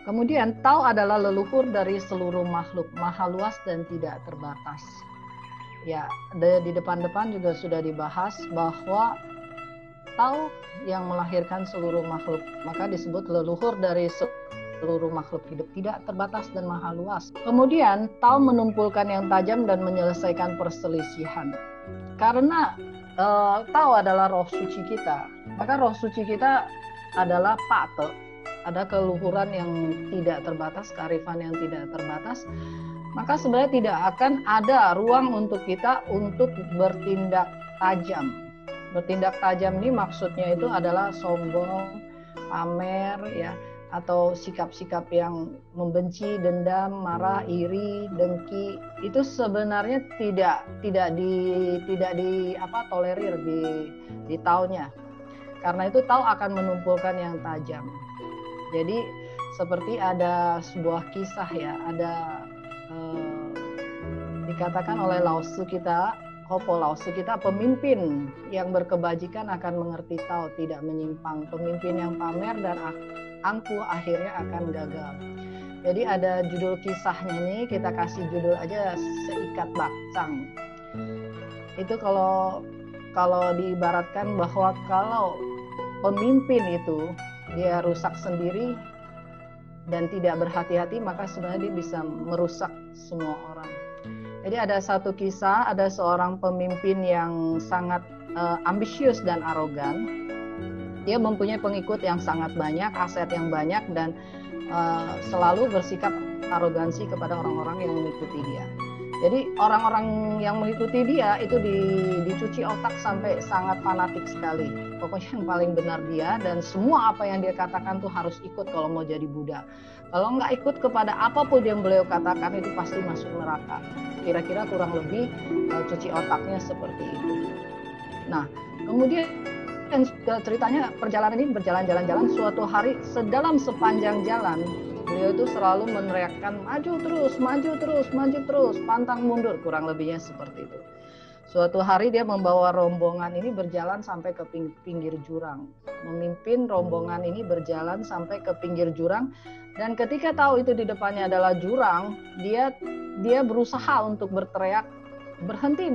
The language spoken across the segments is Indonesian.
Kemudian Tao adalah leluhur dari seluruh makhluk, maha luas dan tidak terbatas. Ya, di depan-depan juga sudah dibahas bahwa Tao yang melahirkan seluruh makhluk, maka disebut leluhur dari seluruh makhluk hidup, tidak terbatas dan maha luas. Kemudian Tao menumpulkan yang tajam dan menyelesaikan perselisihan. Karena Tao adalah roh suci kita, maka roh suci kita adalah Pate, ada keluhuran yang tidak terbatas, kearifan yang tidak terbatas, maka sebenarnya tidak akan ada ruang untuk kita untuk bertindak tajam. Bertindak tajam ini maksudnya itu adalah sombong, pamer, ya, atau sikap-sikap yang membenci, dendam, marah, iri, dengki, itu sebenarnya tidak tolerir di Tao-nya. Karena itu Tao akan menumpulkan yang tajam. Jadi seperti ada sebuah kisah, ya, ada dikatakan oleh Lao Tzu kita, Hopo Lao Tzu kita, pemimpin yang berkebajikan akan mengerti Tao, tidak menyimpang. Pemimpin yang pamer dan angkuh akhirnya akan gagal. Jadi ada judul kisahnya nih, kita kasih judul aja Seikat Bakcang. Itu kalau diibaratkan bahwa kalau pemimpin itu dia rusak sendiri dan tidak berhati-hati, maka sebenarnya dia bisa merusak semua orang. Jadi ada satu kisah, ada seorang pemimpin yang sangat ambisius dan arogan. Dia mempunyai pengikut yang sangat banyak, aset yang banyak, dan selalu bersikap arogansi kepada orang-orang yang mengikuti dia. Jadi orang-orang yang mengikuti dia itu dicuci otak sampai sangat fanatik sekali. Pokoknya yang paling benar dia, dan semua apa yang dia katakan tuh harus ikut kalau mau jadi Buddha. Kalau nggak ikut kepada apapun yang beliau katakan itu pasti masuk neraka. Kira-kira kurang lebih cuci otaknya seperti itu. Nah, kemudian ceritanya perjalanan ini berjalan. Suatu hari dalam sepanjang jalan beliau itu selalu meneriakkan maju terus, pantang mundur, kurang lebihnya seperti itu. Suatu hari dia membawa rombongan ini berjalan sampai ke pinggir jurang. Memimpin rombongan ini berjalan sampai ke pinggir jurang, dan ketika tahu itu di depannya adalah jurang, dia berusaha untuk berteriak, berhenti.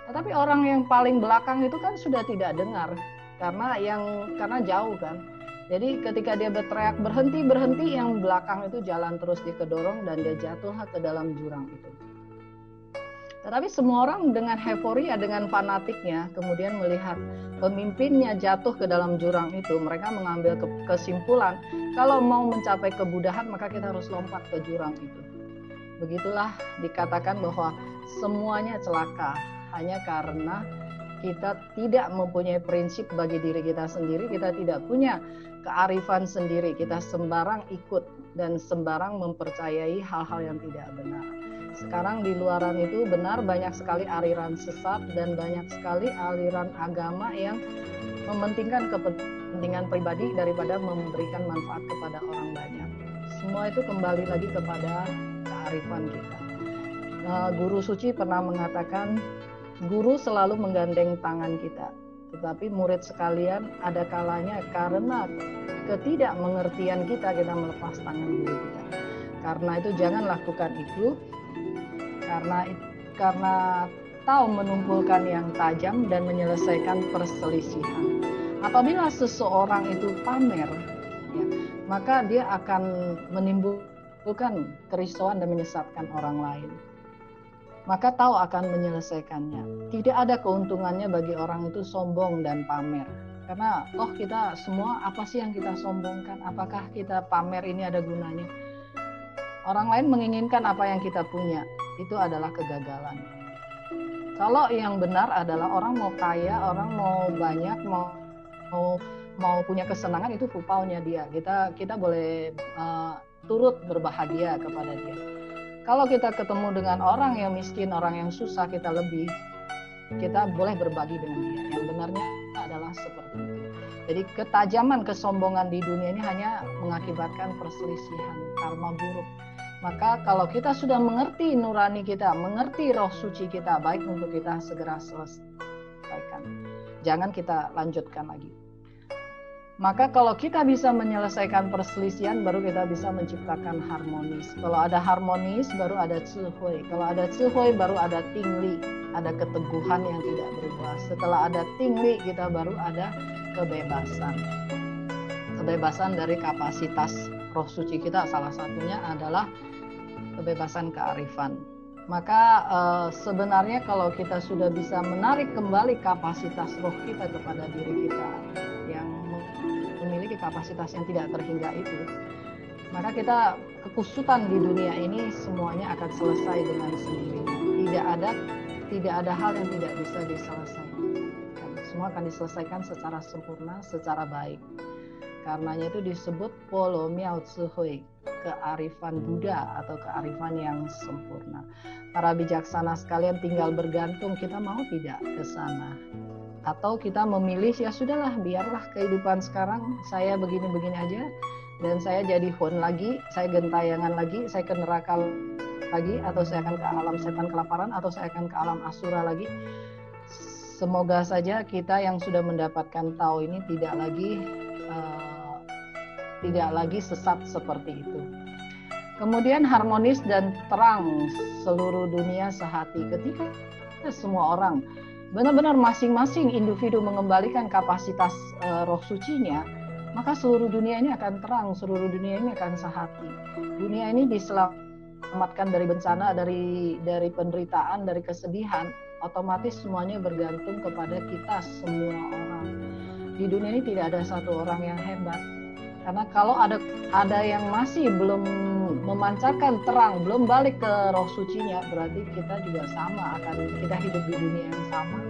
Tetapi orang yang paling belakang itu kan sudah tidak dengar karena jauh kan. Jadi ketika dia berteriak berhenti, yang belakang itu jalan terus, dia kedorong dan dia jatuh ke dalam jurang itu. Tetapi semua orang dengan euforia, dengan fanatiknya, kemudian melihat pemimpinnya jatuh ke dalam jurang itu, mereka mengambil kesimpulan, kalau mau mencapai kebudahan maka kita harus lompat ke jurang itu. Begitulah dikatakan bahwa semuanya celaka hanya karena kita tidak mempunyai prinsip bagi diri kita sendiri, kita tidak punya kearifan sendiri, kita sembarang ikut dan sembarang mempercayai hal-hal yang tidak benar. Sekarang di luaran itu benar banyak sekali aliran sesat dan banyak sekali aliran agama yang mementingkan kepentingan pribadi daripada memberikan manfaat kepada orang banyak. Semua itu kembali lagi kepada kearifan kita. Guru Suci pernah mengatakan, guru selalu menggandeng tangan kita, tetapi murid sekalian ada kalanya karena ketidakmengertian kita melepas tangan guru kita. Karena itu jangan lakukan itu, karena Tao menumpulkan yang tajam dan menyelesaikan perselisihan. Apabila seseorang itu pamer, ya, maka dia akan menimbulkan kerisauan dan menyesatkan orang lain. Maka Tao akan menyelesaikannya. Tidak ada keuntungannya bagi orang itu sombong dan pamer. Karena kita semua, apa sih yang kita sombongkan? Apakah kita pamer ini ada gunanya? Orang lain menginginkan apa yang kita punya, itu adalah kegagalan. Kalau yang benar adalah orang mau kaya, orang mau banyak, mau punya kesenangan, itu rupanya dia. Kita boleh turut berbahagia kepada dia. Kalau kita ketemu dengan orang yang miskin, orang yang susah, kita boleh berbagi dengan dia. Yang benarnya adalah seperti itu. Jadi ketajaman kesombongan di dunia ini hanya mengakibatkan perselisihan, karma buruk. Maka kalau kita sudah mengerti nurani kita, mengerti roh suci kita, baik untuk kita segera selesaikan. Jangan kita lanjutkan lagi. Maka kalau kita bisa menyelesaikan perselisihan, baru kita bisa menciptakan harmonis. Kalau ada harmonis, baru ada cihui. Kalau ada cihui, baru ada tingli, ada keteguhan yang tidak berubah. Setelah ada tingli, kita baru ada kebebasan. Kebebasan dari kapasitas roh suci kita, salah satunya adalah kebebasan kearifan. Maka sebenarnya kalau kita sudah bisa menarik kembali kapasitas roh kita kepada diri kita yang memiliki kapasitas yang tidak terhingga itu, maka kita kekusutan di dunia ini semuanya akan selesai dengan sendirinya. Tidak ada hal yang tidak bisa diselesaikan. Semua akan diselesaikan secara sempurna, secara baik. Karenanya itu disebut polo miao cihui, kearifan Buddha atau kearifan yang sempurna. Para bijaksana sekalian, tinggal bergantung kita mau tidak ke sana. Atau kita memilih, ya sudahlah, biarlah kehidupan sekarang saya begini-begini aja, dan saya jadi hun lagi, saya gentayangan lagi, saya ke neraka lagi, atau saya akan ke alam setan kelaparan, atau saya akan ke alam asura lagi. Semoga saja kita yang sudah mendapatkan Tao ini tidak lagi sesat seperti itu. Kemudian harmonis dan terang seluruh dunia sehati. Ketika semua orang benar-benar masing-masing individu mengembalikan kapasitas roh sucinya, maka seluruh dunia ini akan terang, seluruh dunia ini akan sehati. Dunia ini diselamatkan dari bencana, dari penderitaan, dari kesedihan. Otomatis semuanya bergantung kepada kita semua orang. Di dunia ini tidak ada satu orang yang hebat. Karena kalau ada yang masih belum memancarkan terang, belum balik ke roh sucinya, berarti kita juga sama, kita hidup di dunia yang sama.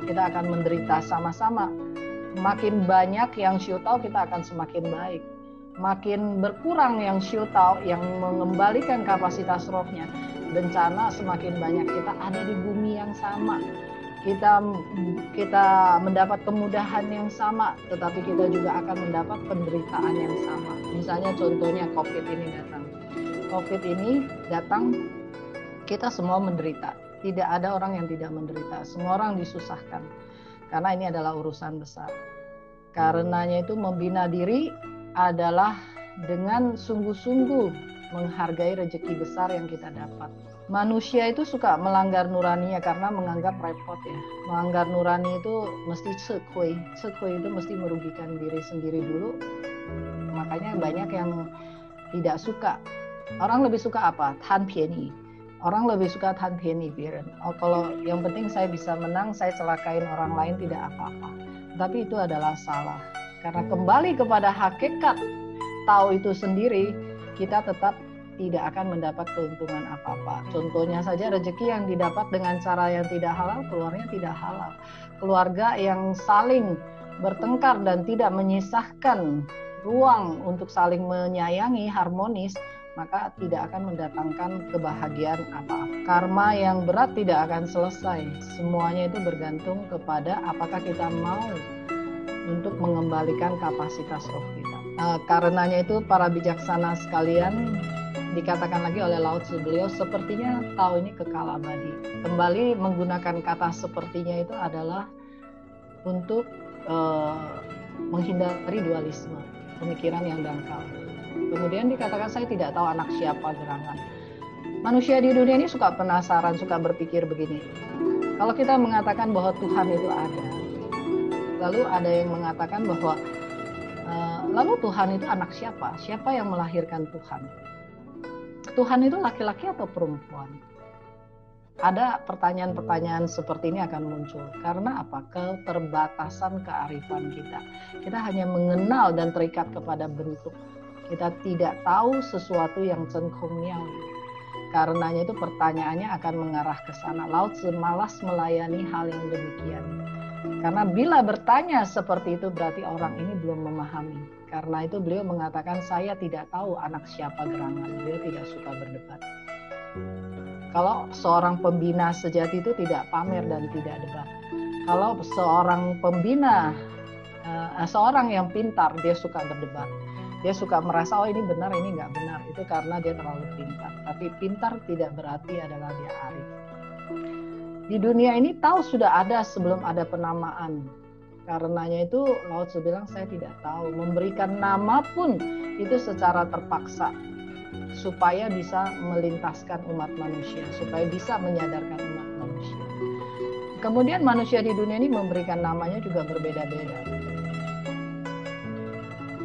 Kita akan menderita sama-sama. Makin banyak yang syutao, kita akan semakin baik. Makin berkurang yang syutao, yang mengembalikan kapasitas rohnya, bencana semakin banyak. Kita ada di bumi yang sama. Kita mendapat kemudahan yang sama, tetapi kita juga akan mendapat penderitaan yang sama. Misalnya contohnya COVID ini datang. COVID ini datang, kita semua menderita. Tidak ada orang yang tidak menderita. Semua orang disusahkan. Karena ini adalah urusan besar. Karenanya itu membina diri adalah dengan sungguh-sungguh menghargai rezeki besar yang kita dapat. Manusia itu suka melanggar nuraninya karena menganggap repot ya. Melanggar nurani itu mesti sekui. Sekui itu mesti merugikan diri sendiri dulu. Makanya banyak yang tidak suka. Orang lebih suka apa? Tan pieni. Orang lebih suka tan pieni biren. Oh, kalau yang penting saya bisa menang, saya celakain orang lain tidak apa-apa. Tapi itu adalah salah. Karena kembali kepada hakikat Tao itu sendiri, kita tetap tidak akan mendapat keuntungan apa-apa. Contohnya saja rezeki yang didapat dengan cara yang tidak halal, keluarnya tidak halal. Keluarga yang saling bertengkar dan tidak menyisahkan ruang untuk saling menyayangi, harmonis, maka tidak akan mendatangkan kebahagiaan apa-apa. Karma yang berat tidak akan selesai. Semuanya itu bergantung kepada apakah kita mau untuk mengembalikan kapasitas roh kita. Karenanya itu para bijaksana sekalian, dikatakan lagi oleh Lao Tzu, beliau sepertinya Tao ini kekal abadi. Kembali menggunakan kata sepertinya itu adalah untuk menghindari dualisme, pemikiran yang dangkal. Kemudian dikatakan saya tidak tahu anak siapa gerangan. Manusia di dunia ini suka penasaran, suka berpikir begini. Kalau kita mengatakan bahwa Tuhan itu ada, lalu ada yang mengatakan bahwa lalu Tuhan itu anak siapa? Siapa yang melahirkan Tuhan? Tuhan itu laki-laki atau perempuan? Ada pertanyaan-pertanyaan seperti ini akan muncul. Karena apa? Keterbatasan kearifan kita. Kita hanya mengenal dan terikat kepada bentuk. Kita tidak tahu sesuatu yang cengkungnya. Karenanya itu pertanyaannya akan mengarah ke sana. Lao Tzu malas melayani hal yang demikian. Karena bila bertanya seperti itu berarti orang ini belum memahami. Karena itu beliau mengatakan saya tidak tahu anak siapa gerangan. Beliau tidak suka berdebat. Kalau seorang pembina sejati itu tidak pamer dan tidak debat. Kalau seorang pembina, seorang yang pintar, dia suka berdebat. Dia suka merasa, oh ini benar, ini nggak benar. Itu karena dia terlalu pintar. Tapi pintar tidak berarti adalah dia arif. Di dunia ini tahu sudah ada sebelum ada penamaan. Karenanya itu Lao Tzu bilang saya tidak tahu. Memberikan nama pun itu secara terpaksa supaya bisa melintaskan umat manusia, supaya bisa menyadarkan umat manusia. Kemudian manusia di dunia ini memberikan namanya juga berbeda-beda.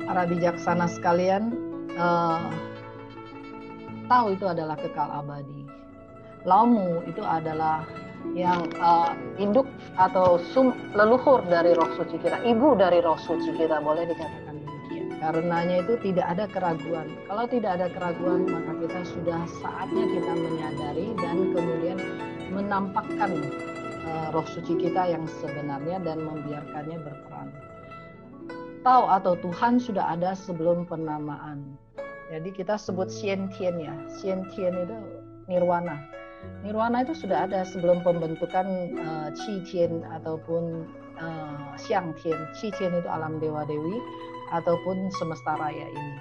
Para bijaksana sekalian tahu itu adalah kekal abadi. Laumu itu adalah yang induk atau leluhur dari roh suci kita, ibu dari roh suci kita, boleh dikatakan demikian. Karenanya itu tidak ada keraguan. Kalau tidak ada keraguan, maka kita sudah saatnya kita menyadari dan kemudian menampakkan roh suci kita yang sebenarnya dan membiarkannya berperan. Tao atau Tuhan sudah ada sebelum penamaan. Jadi kita sebut Xian Tian ya. Xian Tian itu nirwana. Nirwana itu sudah ada sebelum pembentukan Qi Tian ataupun Xiang Tian. Qi Tian itu alam dewa dewi ataupun semesta raya ini.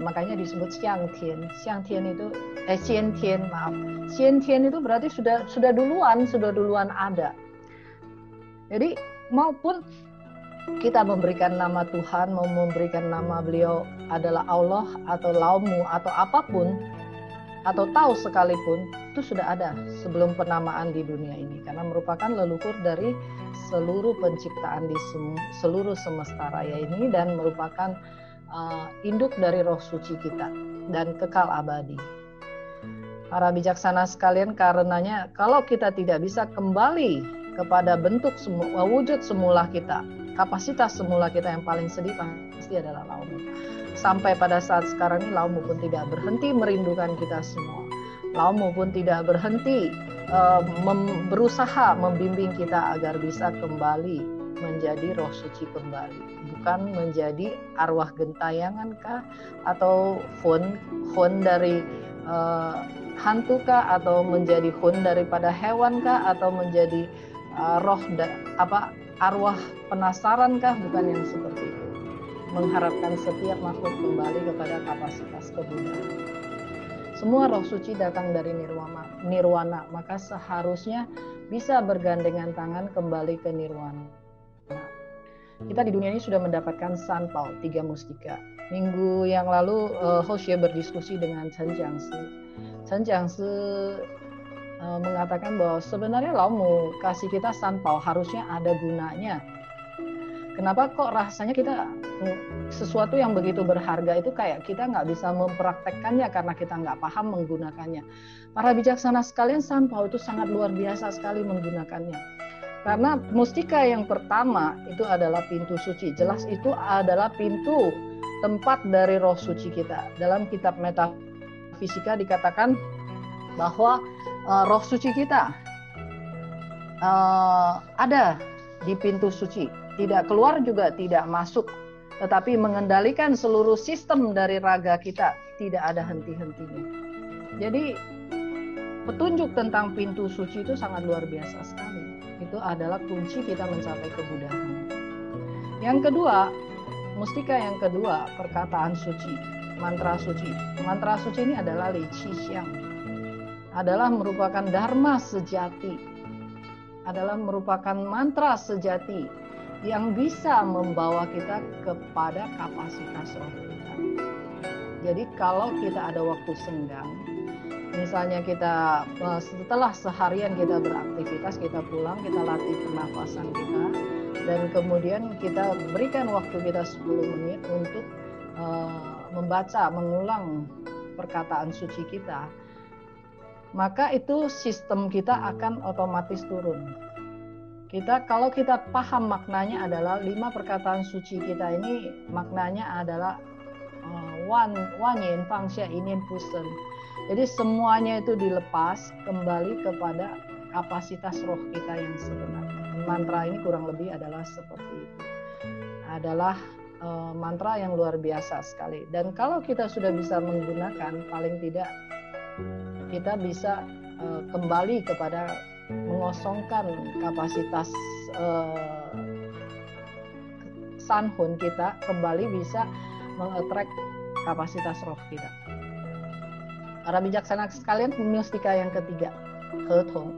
Makanya disebut Xiang Tian. Xiang Tian itu Xian Tian, maaf. Xian Tian itu berarti sudah duluan ada. Jadi maupun kita memberikan nama Tuhan, mau memberikan nama beliau adalah Allah atau Laumu atau apapun, atau tahu sekalipun, itu sudah ada sebelum penamaan di dunia ini, karena merupakan leluhur dari seluruh penciptaan di seluruh semesta raya ini dan merupakan induk dari roh suci kita dan kekal abadi. Para bijaksana sekalian, karenanya kalau kita tidak bisa kembali kepada bentuk wujud semula kita, kapasitas semula kita yang paling sedih pasti adalah Laumu. Sampai pada saat sekarang ini Laumu pun tidak berhenti merindukan kita semua. Laumu pun tidak berhenti berusaha membimbing kita agar bisa kembali menjadi roh suci kembali. Bukan menjadi arwah gentayangan kah, atau hun dari hantu kah, atau menjadi hun daripada hewan kah, atau menjadi arwah penasaran kah, bukan yang seperti itu. Mengharapkan setiap makhluk kembali kepada kapasitas kebudahan. Semua roh suci datang dari nirwana, maka seharusnya bisa bergandengan tangan kembali ke nirwana. Kita di dunia ini sudah mendapatkan sanpao, 3 mustika. Minggu yang lalu Hoshe berdiskusi dengan Chen Jiangshi. Chen Jiangshi mengatakan bahwa sebenarnya Laumu kasih kita sanpao harusnya ada gunanya. Kenapa kok rasanya kita sesuatu yang begitu berharga itu kayak kita nggak bisa mempraktekkannya karena kita nggak paham menggunakannya. Para bijaksana sekalian, sanpao itu sangat luar biasa sekali menggunakannya. Karena mustika yang pertama itu adalah pintu suci. Jelas itu adalah pintu tempat dari roh suci kita. Dalam kitab metafisika dikatakan bahwa roh suci kita ada di pintu suci. Tidak keluar juga tidak masuk, tetapi mengendalikan seluruh sistem dari raga kita, tidak ada henti-hentinya. Jadi petunjuk tentang pintu suci itu sangat luar biasa sekali. Itu adalah kunci kita mencapai kebudahan. Yang kedua, mustika yang kedua, perkataan suci, mantra suci. Mantra suci ini adalah Li Qi Xiang, adalah merupakan dharma sejati, adalah merupakan mantra sejati yang bisa membawa kita kepada kapasitas roh kita. Jadi kalau kita ada waktu senggang, misalnya kita setelah seharian kita beraktivitas, kita pulang, kita latih pernafasan kita, dan kemudian kita berikan waktu kita 10 menit untuk membaca, mengulang perkataan suci kita, maka itu sistem kita akan otomatis turun. Kalau kita paham maknanya adalah 5 perkataan suci kita ini, maknanya adalah wan yin fang xia yin pusen. Jadi semuanya itu dilepas kembali kepada kapasitas roh kita yang sebenarnya. Mantra ini kurang lebih adalah seperti itu. Adalah mantra yang luar biasa sekali. Dan kalau kita sudah bisa menggunakan, paling tidak kita bisa kembali kepada mengosongkan kapasitas sanhun kita, kembali bisa mengattract kapasitas roh kita. Para bijaksana sekalian, mustika yang ketiga, He Tong.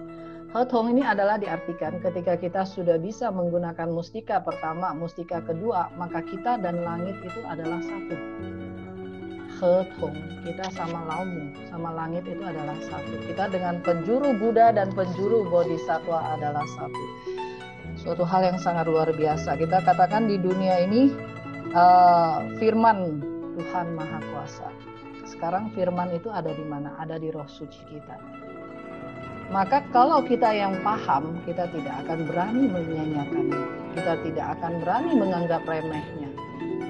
Hethong ini adalah diartikan ketika kita sudah bisa menggunakan mustika pertama, mustika kedua, maka kita dan langit itu adalah satu. Hethong, kita sama Laumu, sama langit itu adalah satu. Kita dengan penjuru Buddha dan penjuru Bodhisattva adalah satu. Suatu hal yang sangat luar biasa. Kita katakan di dunia ini firman Tuhan Maha Kuasa. Sekarang firman itu ada di mana? Ada di roh suci kita. Maka kalau kita yang paham, kita tidak akan berani menyanyiakannya. Kita tidak akan berani menganggap remehnya.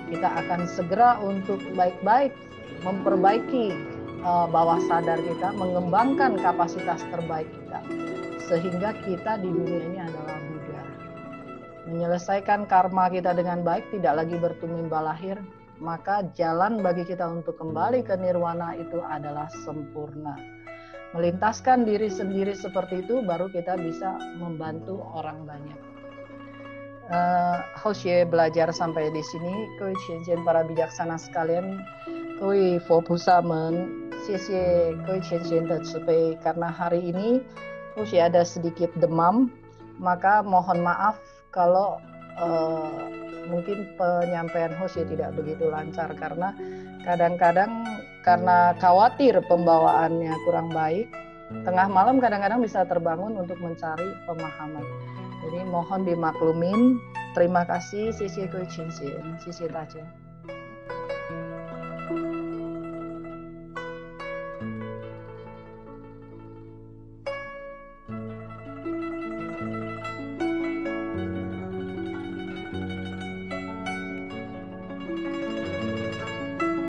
Kita akan segera untuk baik-baik memperbaiki bawah sadar kita, mengembangkan kapasitas terbaik kita. Sehingga kita di dunia ini adalah Buddha. Menyelesaikan karma kita dengan baik, tidak lagi bertumimba lahir, maka jalan bagi kita untuk kembali ke nirwana itu adalah sempurna. Melintaskan diri sendiri seperti itu, baru kita bisa membantu orang banyak. Hoshie belajar sampai di sini. Kewi Qian para bijaksana sekalian, Kewi Fo Pusa Men, Xie Kewi Qian de Cipei. Karena hari ini Hoshie ada sedikit demam, maka mohon maaf kalau mungkin penyampaian Hoshie tidak begitu lancar, karena kadang-kadang karena khawatir pembawaannya kurang baik, tengah malam kadang-kadang bisa terbangun untuk mencari pemahaman. Jadi mohon dimaklumin. Terima kasih. Xie xie Kewi Qian, xie xie daja.